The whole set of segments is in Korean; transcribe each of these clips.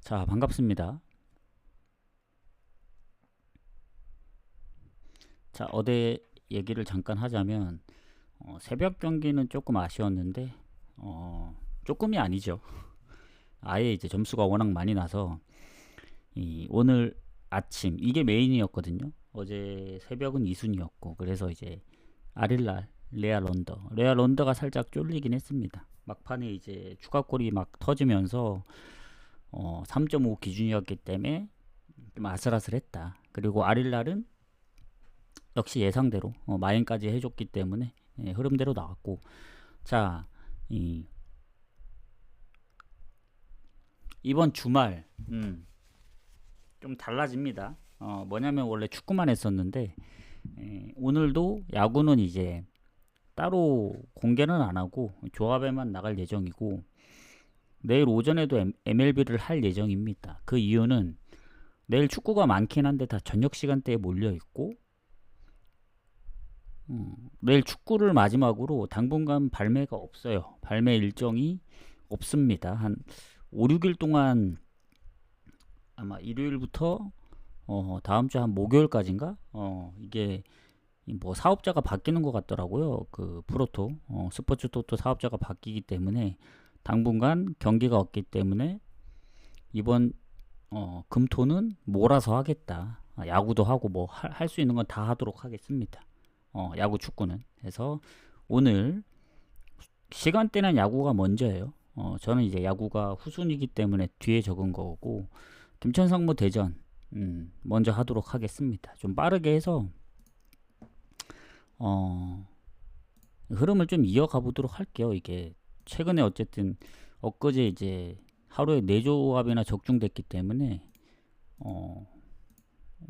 자, 반갑습니다. 자, 어제 얘기를 잠깐 하자면 새벽 경기는 조금 아쉬웠는데 조금이 아니죠. 아예 이제 점수가 워낙 많이 나서 오늘 아침 이게 메인이었거든요. 어제 새벽은 2순위였고 그래서 이제 아릴날 레알 런더가 살짝 쫄리긴 했습니다. 막판에 이제 추가골이 막 터지면서 3.5 기준이었기 때문에 좀 아슬아슬했다. 그리고 아릴날은 역시 예상대로 마인까지 해줬기 때문에 흐름대로 나왔고, 자, 이번 주말 좀 달라집니다. 뭐냐면 원래 축구만 했었는데 오늘도 야구는 이제 따로 공개는 안 하고 조합에만 나갈 예정이고, 내일 오전에도 MLB를 할 예정입니다. 그 이유는 내일 축구가 많긴 한데 다 저녁 시간대에 몰려 있고, 내일 축구를 마지막으로 당분간 발매가 없어요. 발매 일정이 없습니다. 한 5, 6일 동안 아마 일요일부터 다음 주 한 목요일까지인가? 이게 뭐 사업자가 바뀌는 것 같더라고요. 그 프로토 스포츠 토토 사업자가 바뀌기 때문에 당분간 경기가 없기 때문에 이번 금토는 몰아서 하겠다. 야구도 하고 뭐 할 수 있는 건 다 하도록 하겠습니다. 야구 축구는. 그래서 오늘 시간대는 야구가 먼저예요. 저는 이제 야구가 후순위이기 때문에 뒤에 적은 거고, 김천상무 대전 먼저 하도록 하겠습니다. 좀 빠르게 해서 흐름을 좀 이어가 보도록 할게요. 이게 최근에 어쨌든 엊그제 이제 하루에 4조합이나 적중됐기 때문에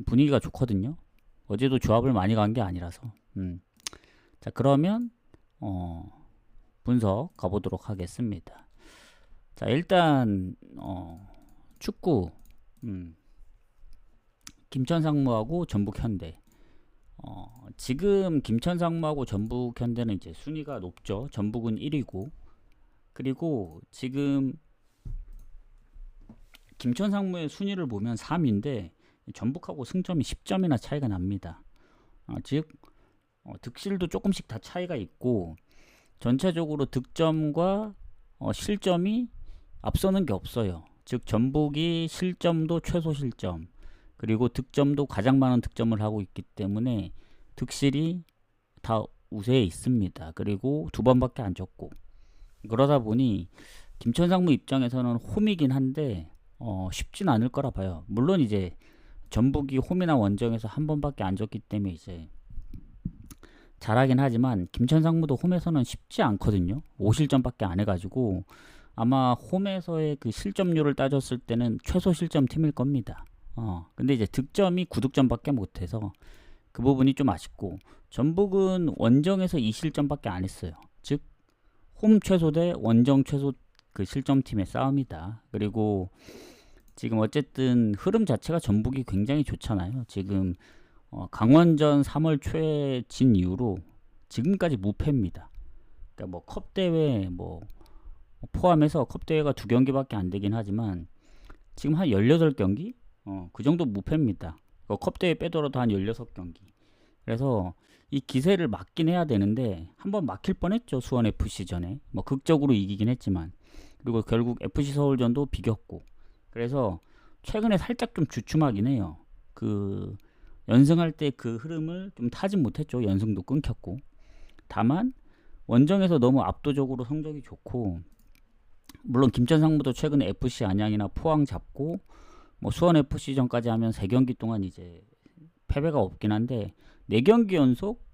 분위기가 좋거든요. 어제도 조합을 많이 간 게 아니라서. 자, 그러면 분석 가보도록 하겠습니다. 자, 일단 축구 김천상무하고 전북현대. 지금 김천상무하고 전북현대는 이제 순위가 높죠. 전북은 1위고, 그리고 지금 김천상무의 순위를 보면 3위인데 전북하고 승점이 10점이나 차이가 납니다. 즉 득실도 조금씩 다 차이가 있고, 전체적으로 득점과 실점이 앞서는 게 없어요. 즉 전북이 실점도 최소 실점, 그리고 득점도 가장 많은 득점을 하고 있기 때문에 득실이 다 우세에 있습니다. 그리고 2번밖에 안 졌고, 그러다 보니 김천상무 입장에서는 홈이긴 한데 쉽진 않을 거라 봐요. 물론 이제 전북이 홈이나 원정에서 1번밖에 안 졌기 때문에 이제 잘하긴 하지만 김천상무도 홈에서는 쉽지 않거든요. 5실점밖에 안 해가지고 아마 홈에서의 그 실점률을 따졌을 때는 최소 실점 팀일 겁니다. 근데 이제 득점이 9득점밖에 못해서 그 부분이 좀 아쉽고, 전북은 원정에서 2실점밖에 안 했어요. 즉 홈 최소 대 원정 최소 그 실점팀의 싸움이다. 그리고 지금 어쨌든 흐름 자체가 전북이 굉장히 좋잖아요. 지금 강원전 3월 초에 진 이후로 지금까지 무패입니다. 그러니까 뭐 컵 대회 뭐 포함해서 컵 대회가 2경기밖에 안 되긴 하지만 지금 한 18경기? 그 정도 무패입니다. 컵 대회 빼더라도 한 16경기. 그래서 이 기세를 막긴 해야 되는데 한번 막힐 뻔했죠. 수원 FC 전에. 뭐 극적으로 이기긴 했지만, 그리고 결국 FC 서울전도 비겼고. 그래서 최근에 살짝 좀 주춤하긴 해요. 그 연승할 때 그 흐름을 좀 타진 못했죠. 연승도 끊겼고. 다만 원정에서 너무 압도적으로 성적이 좋고, 물론 김천상무도 최근에 FC 안양이나 포항 잡고 뭐 수원 FC전까지 하면 3경기 동안 이제 패배가 없긴 한데 4경기 연속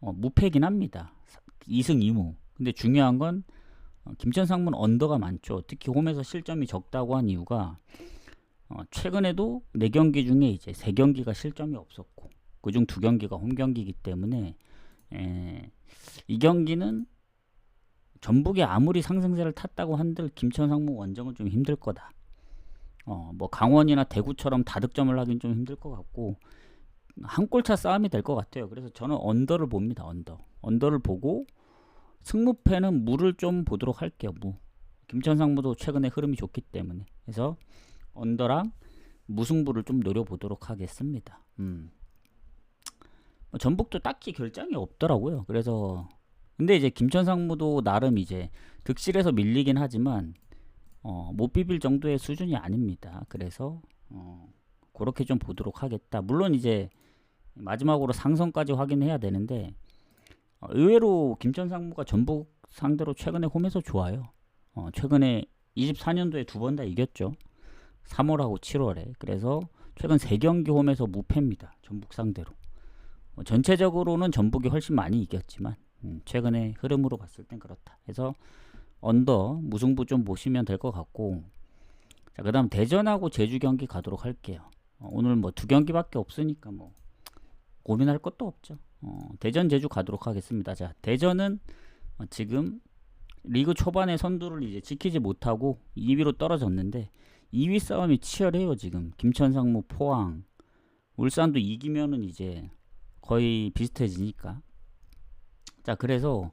무패긴 합니다. 2승 2무. 근데 중요한 건 김천상무는 언더가 많죠. 특히 홈에서 실점이 적다고 한 이유가 최근에도 4경기 중에 이제 3경기가 실점이 없었고 그중 2경기가 홈 경기이기 때문에 이 경기는 전북이 아무리 상승세를 탔다고 한들 김천상무 원정은 좀 힘들 거다. 뭐 강원이나 대구처럼 다득점을 하긴 좀 힘들 것 같고 한 골차 싸움이 될 것 같아요. 그래서 저는 언더를 봅니다. 언더를 보고 승무패는 무를 좀 보도록 할게요. 무. 김천상무도 최근에 흐름이 좋기 때문에. 그래서 언더랑 무승부를 좀 노려보도록 하겠습니다. 전북도 딱히 결장이 없더라고요. 그래서 근데 이제 김천상무도 나름 이제 득실에서 밀리긴 하지만 못 비빌 정도의 수준이 아닙니다. 그래서 그렇게 좀 보도록 하겠다. 물론 이제 마지막으로 상성까지 확인해야 되는데 의외로 김천상무가 전북 상대로 최근에 홈에서 좋아요. 최근에 24년도에 두 번 다 이겼죠. 3월하고 7월에. 그래서 최근 3경기 홈에서 무패입니다. 전북 상대로. 전체적으로는 전북이 훨씬 많이 이겼지만 최근에 흐름으로 봤을 땐 그렇다. 그래서 언더 무승부 좀 보시면 될 것 같고, 자, 그 다음 대전하고 제주 경기 가도록 할게요. 오늘 뭐 2경기밖에 없으니까 뭐 고민할 것도 없죠. 대전 제주 가도록 하겠습니다. 자, 대전은 지금 리그 초반에 선두를 이제 지키지 못하고 2위로 떨어졌는데 2위 싸움이 치열해요. 지금 김천상무, 포항, 울산도 이기면은 이제 거의 비슷해지니까. 자, 그래서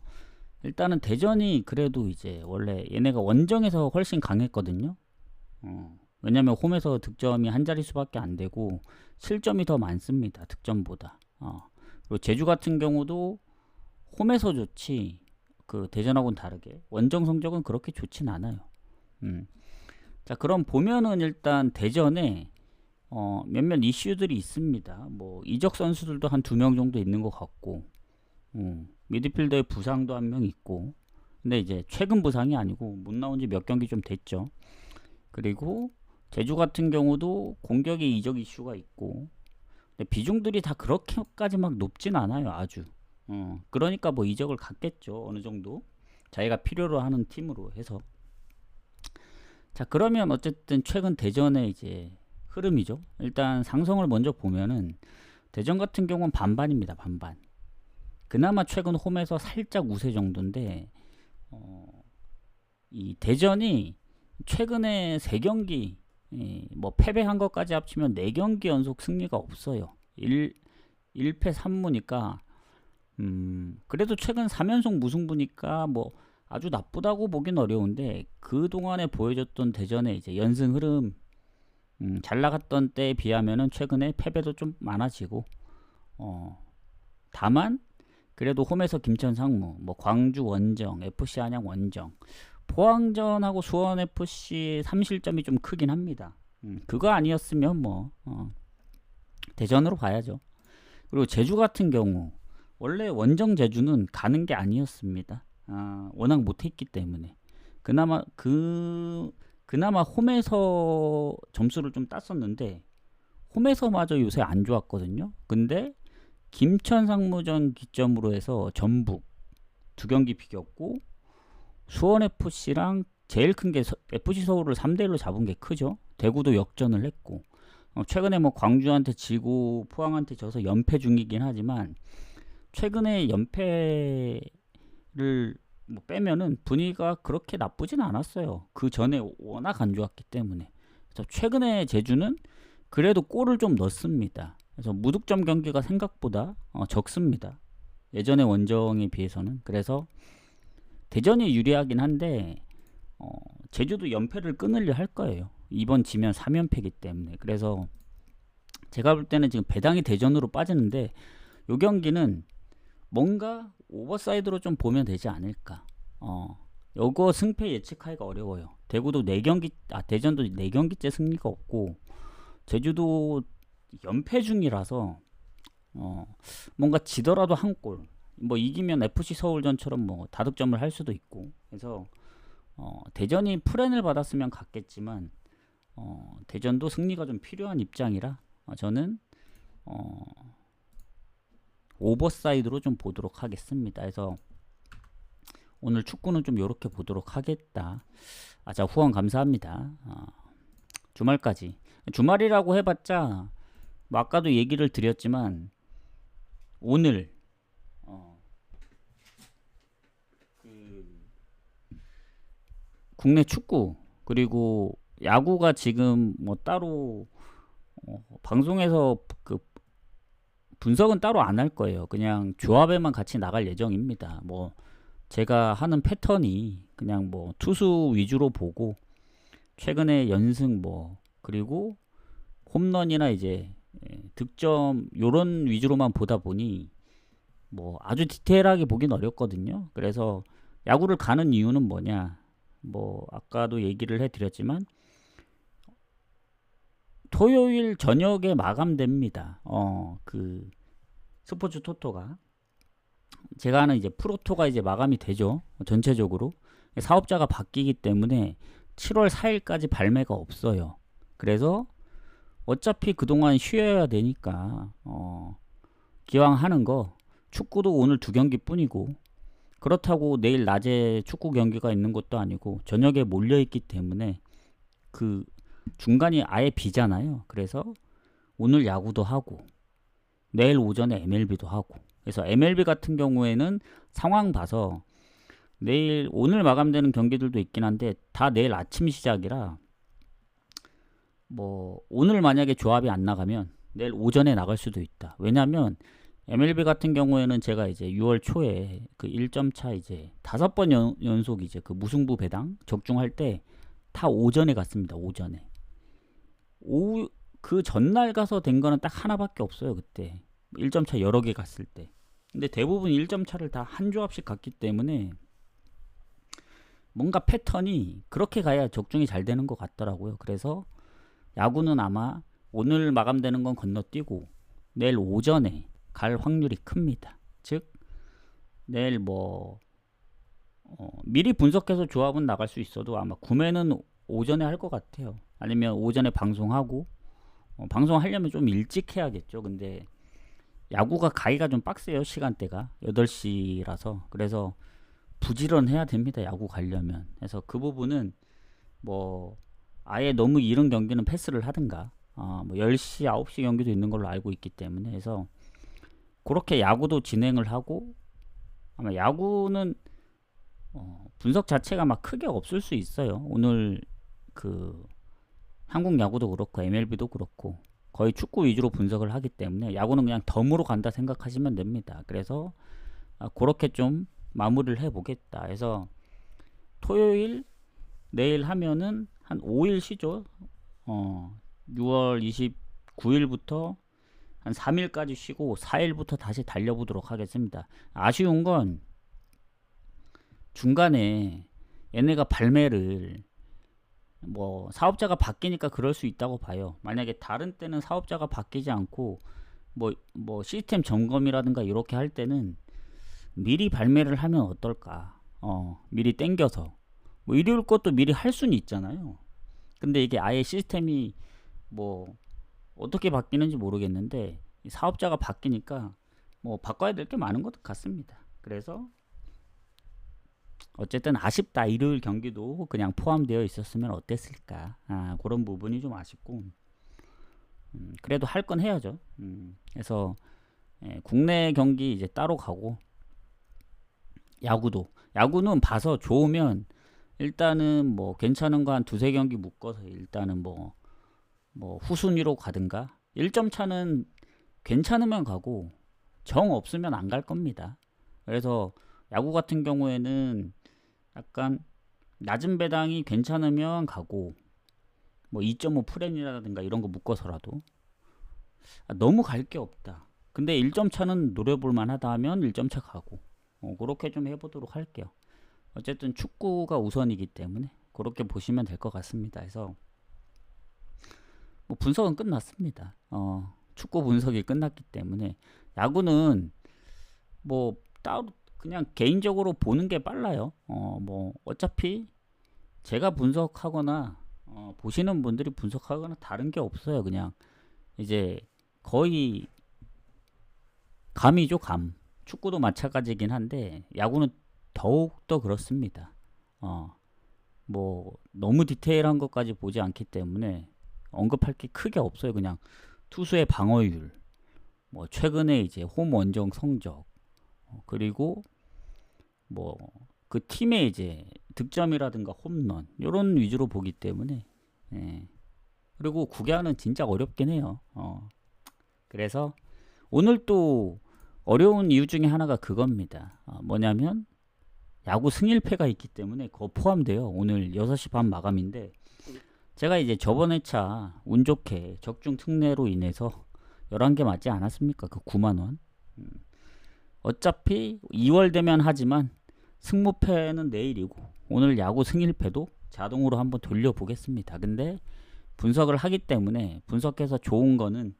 일단은 대전이 그래도 이제 원래 얘네가 원정에서 훨씬 강했거든요. 왜냐면 홈에서 득점이 한 자릿수밖에 안 되고 실점이 더 많습니다. 득점보다. 그리고 제주 같은 경우도 홈에서 좋지 그 대전하고는 다르게 원정 성적은 그렇게 좋진 않아요. 자, 그럼 보면은 일단 대전에 몇몇 이슈들이 있습니다. 뭐 이적 선수들도 한 2명 정도 있는 것 같고, 미드필더의 부상도 한 명 있고, 근데 이제 최근 부상이 아니고 못 나온 지 몇 경기 좀 됐죠. 그리고 제주 같은 경우도 공격에 이적 이슈가 있고, 근데 비중들이 다 그렇게까지 막 높진 않아요. 아주. 그러니까 뭐 이적을 갖겠죠. 어느 정도 자기가 필요로 하는 팀으로 해서. 자, 그러면 어쨌든 최근 대전의 이제 흐름이죠. 일단 상성을 먼저 보면은 대전 같은 경우는 반반입니다. 반반. 그나마 최근 홈에서 살짝 우세 정도인데 이 대전이 최근에 3경기 뭐 패배한 것까지 합치면 4경기 연속 승리가 없어요. 1패 3무니까 그래도 최근 3연속 무승부니까 뭐 아주 나쁘다고 보긴 어려운데 그동안에 보여줬던 대전의 이제 연승 흐름, 잘 나갔던 때에 비하면은 최근에 패배도 좀 많아지고, 다만 그래도 홈에서 김천 상무, 뭐 광주 원정, FC 안양 원정, 포항전하고 수원 FC 3실점이 좀 크긴 합니다. 그거 아니었으면 뭐 대전으로 봐야죠. 그리고 제주 같은 경우 원래 원정 제주는 가는 게 아니었습니다. 워낙 못했기 때문에 그나마 홈에서 점수를 좀 땄었는데 홈에서마저 요새 안 좋았거든요. 근데 김천 상무전 기점으로 해서 전북 2경기 비겼고, 수원 FC랑 제일 큰 게 FC 서울을 3대1로 잡은 게 크죠. 대구도 역전을 했고, 최근에 뭐 광주한테 지고 포항한테 져서 연패 중이긴 하지만 최근에 연패를 뭐 빼면은 분위기가 그렇게 나쁘진 않았어요. 그 전에 워낙 안 좋았기 때문에. 그래서 최근에 제주는 그래도 골을 좀 넣습니다. 그래서 무득점 경기가 생각보다 적습니다. 예전의 원정에 비해서는. 그래서 대전이 유리하긴 한데 제주도 연패를 끊으려 할 거예요. 이번 지면 3연패이기 때문에. 그래서 제가 볼 때는 지금 배당이 대전으로 빠지는데 요 경기는 뭔가 오버사이드로 좀 보면 되지 않을까. 요거 승패 예측하기가 어려워요. 대전도 4경기째 승리가 없고 제주도 연패 중이라서 뭔가 지더라도 한 골, 뭐 이기면 FC 서울전처럼 뭐 다득점을 할 수도 있고. 그래서 대전이 프렌을 받았으면 갔겠지만 대전도 승리가 좀 필요한 입장이라 저는 오버사이드로 좀 보도록 하겠습니다. 그래서 오늘 축구는 좀 요렇게 보도록 하겠다. 자, 후원 감사합니다. 주말까지. 주말이라고 해봤자 뭐 아까도 얘기를 드렸지만 오늘 국내 축구 그리고 야구가 지금 뭐 따로 방송에서 그 분석은 따로 안 할 거예요. 그냥 조합에만 같이 나갈 예정입니다. 뭐 제가 하는 패턴이 그냥 뭐 투수 위주로 보고 최근에 연승 뭐 그리고 홈런이나 이제 득점 요런 위주로만 보다 보니 뭐 아주 디테일하게 보긴 어렵거든요. 그래서 야구를 가는 이유는 뭐냐? 뭐 아까도 얘기를 해드렸지만 토요일 저녁에 마감됩니다. 그 스포츠 토토가 제가 하는 이제 프로토가 이제 마감이 되죠. 전체적으로 사업자가 바뀌기 때문에 7월 4일까지 발매가 없어요. 그래서 어차피 그동안 쉬어야 되니까 기왕 하는 거 축구도 오늘 2경기뿐이고 그렇다고 내일 낮에 축구 경기가 있는 것도 아니고 저녁에 몰려있기 때문에 그 중간이 아예 비잖아요. 그래서 오늘 야구도 하고 내일 오전에 MLB도 하고 그래서 MLB 같은 경우에는 상황 봐서 내일 오늘 마감되는 경기들도 있긴 한데 다 내일 아침 시작이라 뭐 오늘 만약에 조합이 안 나가면 내일 오전에 나갈 수도 있다. 왜냐면 MLB 같은 경우에는 제가 이제 6월 초에 그 1점 차 이제 5번 연속 이제 그 무승부 배당 적중할 때 다 오전에 갔습니다. 오전에. 그 전날 가서 된 거는 딱 하나밖에 없어요. 그때 1점 차 여러 개 갔을 때. 근데 대부분 1점 차를 다 한 조합씩 갔기 때문에 뭔가 패턴이 그렇게 가야 적중이 잘 되는 것 같더라고요. 그래서 야구는 아마 오늘 마감되는 건 건너뛰고 내일 오전에 갈 확률이 큽니다. 즉 내일 뭐 미리 분석해서 조합은 나갈 수 있어도 아마 구매는 오전에 할 것 같아요. 아니면 오전에 방송하고 방송하려면 좀 일찍 해야겠죠. 근데 야구가 가기가 좀 빡세요. 시간대가 8시라서 그래서 부지런해야 됩니다. 야구 가려면. 그래서 그 부분은 뭐 아예 너무 이른 경기는 패스를 하든가 뭐 10시 9시 경기도 있는 걸로 알고 있기 때문에 해서 그렇게 야구도 진행을 하고 아마 야구는 분석 자체가 막 크게 없을 수 있어요. 오늘 그 한국 야구도 그렇고 MLB도 그렇고 거의 축구 위주로 분석을 하기 때문에 야구는 그냥 덤으로 간다 생각하시면 됩니다. 그래서 그렇게 좀 마무리를 해보겠다 해서 토요일 내일 하면은 한 5일 쉬죠. 6월 29일부터 한 3일까지 쉬고 4일부터 다시 달려보도록 하겠습니다. 아쉬운 건 중간에 얘네가 발매를 뭐 사업자가 바뀌니까 그럴 수 있다고 봐요. 만약에 다른 때는 사업자가 바뀌지 않고 뭐 시스템 점검이라든가 이렇게 할 때는 미리 발매를 하면 어떨까? 미리 땡겨서 뭐 일요일 것도 미리 할 수는 있잖아요. 근데 이게 아예 시스템이 뭐 어떻게 바뀌는지 모르겠는데 사업자가 바뀌니까 뭐 바꿔야 될 게 많은 것 같습니다. 그래서 어쨌든 아쉽다. 일요일 경기도 그냥 포함되어 있었으면 어땠을까? 그런 부분이 좀 아쉽고 그래도 할 건 해야죠. 그래서 국내 경기 이제 따로 가고 야구는 봐서 좋으면 일단은 뭐 괜찮은 거 한 2-3경기 묶어서 일단은 뭐 후순위로 가든가 1점 차는 괜찮으면 가고 정 없으면 안 갈 겁니다. 그래서 야구 같은 경우에는 약간 낮은 배당이 괜찮으면 가고 뭐 2.5 프렌이라든가 이런 거 묶어서라도 너무 갈 게 없다. 근데 1점 차는 노려볼 만하다 하면 1점 차 가고 그렇게 좀 해보도록 할게요. 어쨌든 축구가 우선이기 때문에 그렇게 보시면 될 것 같습니다. 그래서 뭐 분석은 끝났습니다. 축구 분석이 끝났기 때문에 야구는 뭐 따로 그냥 개인적으로 보는 게 빨라요. 뭐 어차피 제가 분석하거나 보시는 분들이 분석하거나 다른 게 없어요. 그냥 이제 거의 감이죠, 감. 축구도 마찬가지긴 한데 야구는 더욱 더 그렇습니다. 뭐 너무 디테일한 것까지 보지 않기 때문에 언급할 게 크게 없어요. 그냥 투수의 방어율, 뭐 최근에 이제 홈 원정 성적, 그리고 뭐 그 팀의 이제 득점이라든가 홈런 이런 위주로 보기 때문에 그리고 구경은 진짜 어렵긴 해요. 그래서 오늘 또 어려운 이유 중에 하나가 그겁니다. 뭐냐면 야구 승일패가 있기 때문에 그거 포함돼요. 오늘 6시 반 마감인데 제가 이제 저번 회차 운 좋게 적중 특례로 인해서 11개 맞지 않았습니까? 그 9만원. 어차피 2월 되면 하지만 승무패는 내일이고 오늘 야구 승일패도 자동으로 한번 돌려보겠습니다. 근데 분석을 하기 때문에 분석해서 좋은 거는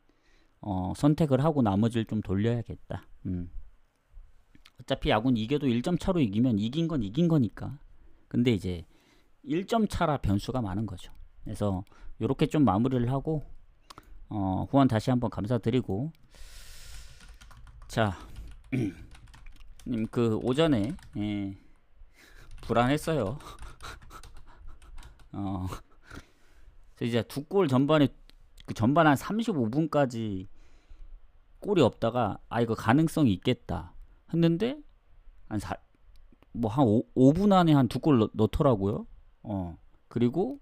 선택을 하고 나머지를 좀 돌려야겠다. 어차피 야구는 이겨도 1점 차로 이기면 이긴 건 이긴 거니까. 근데 이제 1점 차라 변수가 많은 거죠. 그래서 이렇게 좀 마무리를 하고 후원 다시 한번 감사드리고, 자 님 그 오전에 불안했어요. 이제 두 골 전반에 그 전반 한 35분까지 골이 없다가 이거 가능성이 있겠다 했는데 한 5분 안에 한 두 골 넣더라고요. 그리고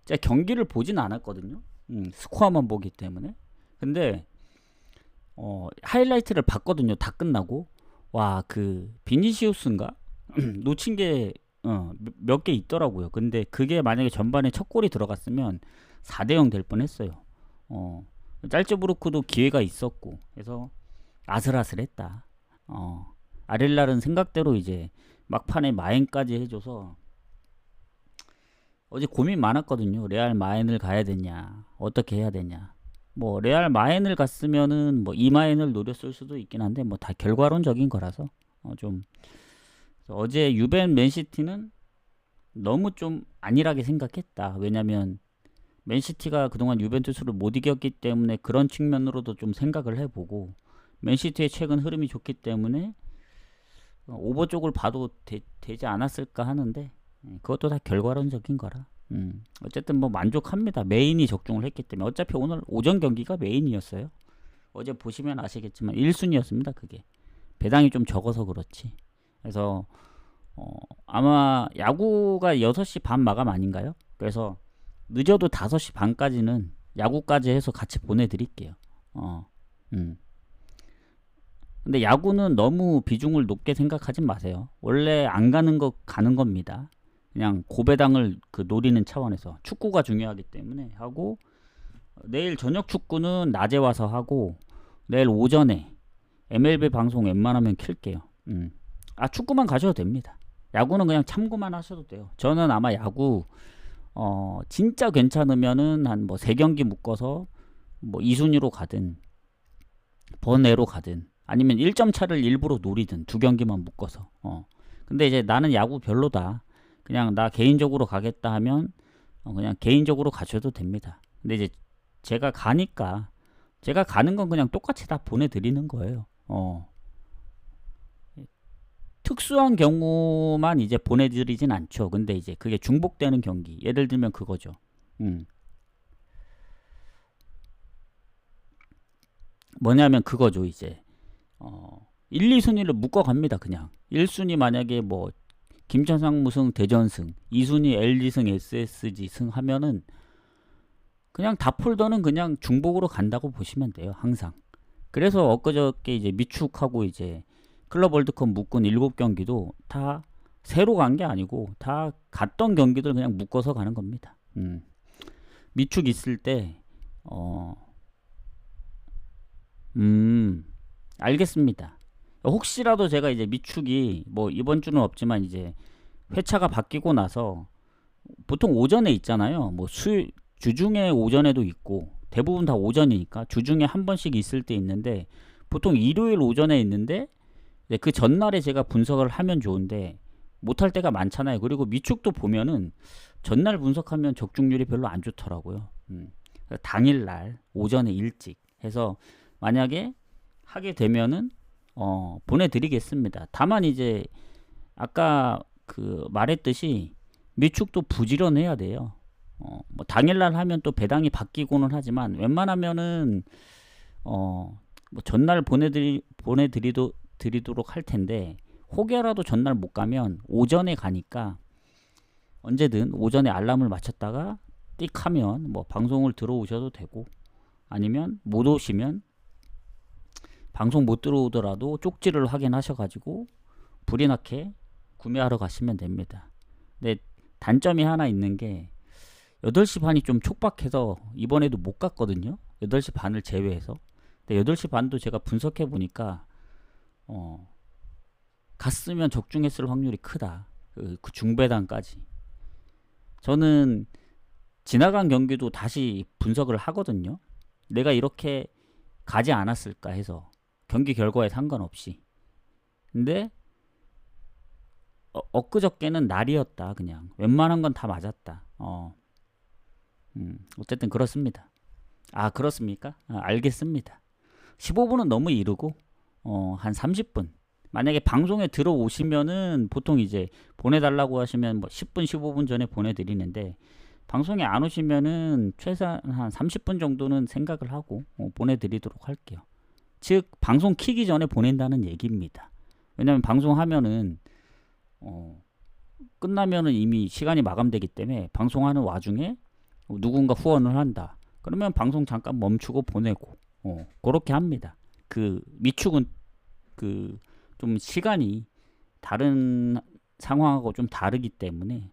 제가 경기를 보진 않았거든요. 스코어만 보기 때문에. 근데 하이라이트를 봤거든요. 다 끝나고. 와, 그 비니시우스인가 놓친 게 몇 개 있더라고요. 근데 그게 만약에 전반에 첫 골이 들어갔으면 4대0 될 뻔했어요. 짤츠부르크도 기회가 있었고, 그래서 아슬아슬했다. 아릴랄은 생각대로 이제 막판에 마엔까지 해줘서 어제 고민 많았거든요. 레알 마엔을 가야 되냐, 어떻게 해야 되냐. 뭐 레알 마엔을 갔으면은 뭐 이마엔을 노렸을 수도 있긴 한데 뭐 다 결과론적인 거라서 좀 어제 유벤 맨시티는 너무 좀 안일하게 생각했다. 왜냐면 맨시티가 그동안 유벤투스를 못 이겼기 때문에 그런 측면으로도 좀 생각을 해보고, 맨시티의 최근 흐름이 좋기 때문에 오버 쪽을 봐도 되지 않았을까 하는데 그것도 다 결과론적인 거라. 어쨌든 뭐 만족합니다. 메인이 적중을 했기 때문에. 어차피 오늘 오전 경기가 메인이었어요. 어제 보시면 아시겠지만 1순위였습니다. 그게 배당이 좀 적어서 그렇지. 그래서 아마 야구가 6시 반 마감 아닌가요? 그래서 늦어도 5시 반까지는 야구까지 해서 같이 보내드릴게요. 근데 야구는 너무 비중을 높게 생각하지 마세요. 원래 안 가는 거 가는 겁니다. 그냥 고배당을 그 노리는 차원에서 축구가 중요하기 때문에 하고, 내일 저녁 축구는 낮에 와서 하고 내일 오전에 MLB 방송 웬만하면 킬게요. 축구만 가셔도 됩니다. 야구는 그냥 참고만 하셔도 돼요. 저는 아마 야구 진짜 괜찮으면은 한 뭐 3경기 묶어서 뭐 2순위로 가든 번외로 가든 아니면 1점 차를 일부러 노리든 2경기만 묶어서. 근데 이제 나는 야구 별로다, 그냥 나 개인적으로 가겠다 하면 그냥 개인적으로 가셔도 됩니다. 근데 이제 제가 가니까 제가 가는 건 그냥 똑같이 다 보내드리는 거예요. 특수한 경우만 이제 보내드리진 않죠. 근데 이제 그게 중복되는 경기, 예를 들면 그거죠. 뭐냐면 그거죠. 이제 1, 2순위를 묶어갑니다. 그냥 1순위 만약에 뭐 김천상 무승 대전승, 2순위 LG승 SSG 승 하면은 그냥 다 폴더는 그냥 중복으로 간다고 보시면 돼요. 항상. 그래서 엊그저께 이제 미축하고 이제 클럽 월드컵 묶은 7경기도 다 새로 간 게 아니고 다 갔던 경기들 그냥 묶어서 가는 겁니다. 미축 있을 때 알겠습니다. 혹시라도 제가 이제 미축이 뭐 이번 주는 없지만 이제 회차가 바뀌고 나서 보통 오전에 있잖아요. 뭐 주중에 오전에도 있고 대부분 다 오전이니까 주중에 한 번씩 있을 때 있는데, 보통 일요일 오전에 있는데 그 전날에 제가 분석을 하면 좋은데 못할 때가 많잖아요. 그리고 미축도 보면은 전날 분석하면 적중률이 별로 안 좋더라고요. 당일날 오전에 일찍 해서 만약에 하게 되면은 보내드리겠습니다. 다만 이제 아까 그 말했듯이 미축도 부지런해야 돼요. 뭐 당일날 하면 또 배당이 바뀌고는 하지만 웬만하면은 뭐 전날 보내드리도록 할 텐데, 혹여라도 전날 못 가면 오전에 가니까 언제든 오전에 알람을 맞췄다가 띡 하면 뭐 방송을 들어오셔도 되고, 아니면 못 오시면 방송 못 들어오더라도 쪽지를 확인하셔가지고 불이 나게 구매하러 가시면 됩니다. 근데 단점이 하나 있는 게 8시 반이 좀 촉박해서 이번에도 못 갔거든요. 8시 반을 제외해서. 근데 8시 반도 제가 분석해 보니까 갔으면 적중했을 확률이 크다. 그 중배당까지. 저는 지나간 경기도 다시 분석을 하거든요. 내가 이렇게 가지 않았을까 해서 경기 결과에 상관없이. 근데 엊그저께는 날이었다. 그냥 웬만한 건 다 맞았다. 어쨌든 그렇습니다. 아, 그렇습니까? 알겠습니다. 15분은 너무 이르고 한 30분. 만약에 방송에 들어오시면은 보통 이제 보내달라고 하시면 뭐 10분, 15분 전에 보내드리는데, 방송에 안 오시면은 최소한 한 30분 정도는 생각을 하고 보내드리도록 할게요. 즉 방송 키기 전에 보낸다는 얘기입니다. 왜냐면 방송하면은 끝나면은 이미 시간이 마감되기 때문에, 방송하는 와중에 누군가 후원을 한다 그러면 방송 잠깐 멈추고 보내고 그렇게 합니다. 그 미축은 그 좀 시간이 다른 상황하고 좀 다르기 때문에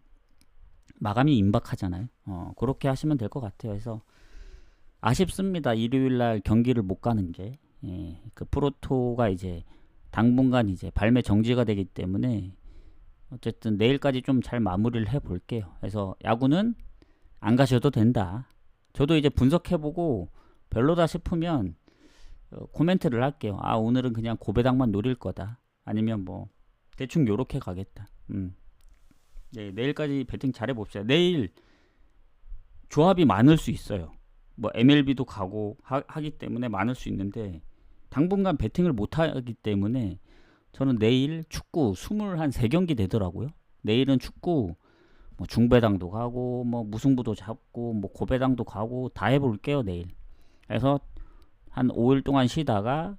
마감이 임박하잖아요. 그렇게 하시면 될 것 같아요. 그래서 아쉽습니다. 일요일날 경기를 못 가는 게. 그 프로토가 이제 당분간 이제 발매 정지가 되기 때문에 어쨌든 내일까지 좀 잘 마무리를 해 볼게요. 그래서 야구는 안 가셔도 된다. 저도 이제 분석해보고 별로다 싶으면 코멘트를 할게요. 아, 오늘은 그냥 고배당만 노릴 거다. 아니면 뭐 대충 요렇게 가겠다. 네, 내일까지 배팅 잘해봅시다. 내일 조합이 많을 수 있어요. 뭐 MLB도 가고 하기 때문에 많을 수 있는데, 당분간 배팅을 못 하기 때문에 저는 내일 축구 23경기 되더라고요. 내일은 축구 뭐 중배당도 가고 뭐 무승부도 잡고 뭐 고배당도 가고 다 해볼게요 내일. 그래서 한 5일 동안 쉬다가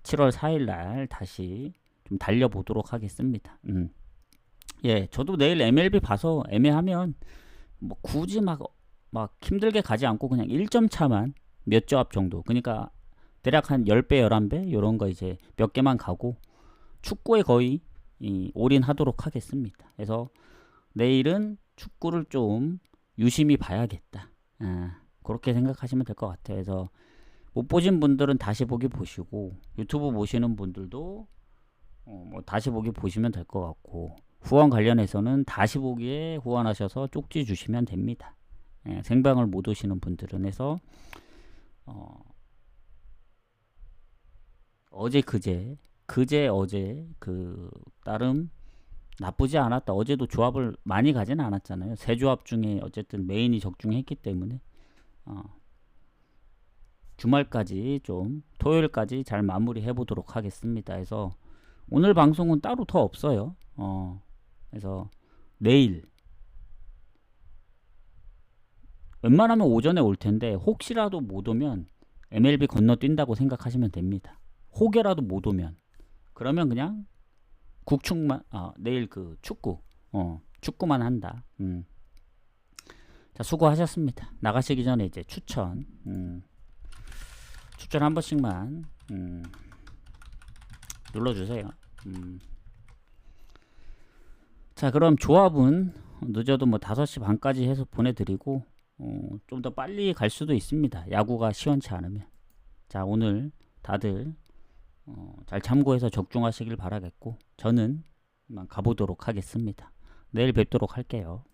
7월 4일 날 다시 좀 달려보도록 하겠습니다. 예, 저도 내일 MLB 봐서 애매하면 뭐 굳이 막 힘들게 가지 않고 그냥 1점 차만 몇 조합 정도, 그러니까 대략 한 10배 11배 요런 거 이제 몇 개만 가고 축구에 거의 올인하도록 하겠습니다. 그래서 내일은 축구를 좀 유심히 봐야겠다. 그렇게 생각하시면 될 것 같아요. 그래서 못 보신 분들은 다시 보기 보시고, 유튜브 보시는 분들도 뭐 다시 보기 보시면 될 것 같고, 후원 관련해서는 다시 보기에 후원하셔서 쪽지 주시면 됩니다. 생방을 못 오시는 분들은. 해서 어제 어제 그 나름 나쁘지 않았다. 어제도 조합을 많이 가진 않았잖아요. 세 조합 중에 어쨌든 메인이 적중했기 때문에 주말까지 좀 토요일까지 잘 마무리 해보도록 하겠습니다. 그래서 오늘 방송은 따로 더 없어요. 그래서 내일 웬만하면 오전에 올 텐데, 혹시라도 못 오면 MLB 건너뛴다고 생각하시면 됩니다. 혹여라도 못 오면 그러면 그냥 국축만 내일 그 축구만 한다. 자, 수고하셨습니다. 나가시기 전에 이제 추천 한 번씩만 눌러주세요. 자, 그럼 조합은 늦어도 뭐 5시 반까지 해서 보내드리고 좀 더 빨리 갈 수도 있습니다. 야구가 시원치 않으면. 자, 오늘 다들 잘 참고해서 적중하시길 바라겠고, 저는 가보도록 하겠습니다. 내일 뵙도록 할게요.